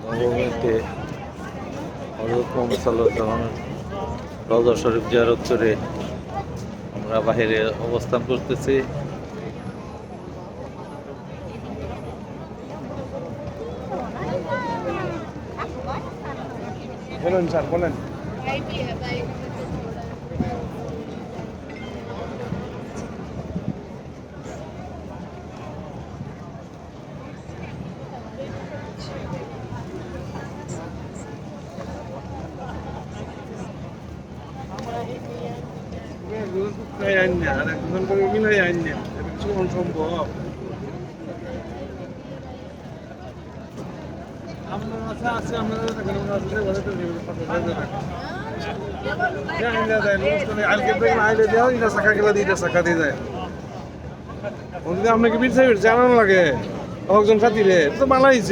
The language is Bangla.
নবমীতে হযরত মুহাম্মদ সাল্লাল্লাহু আলাইহি ওয়াসাল্লামের রওজা শরীফ জিয়ারত করে আমরা বাহিরে অবস্থান করতেছি। বলেন স্যার, বলেন। মিলাই আইন না, কিছু অসম্ভব। আপনার আছে আছে আপনাদের আপনাকে জানানো লাগে কয়েকজন খাতিরে তো বানাইছে।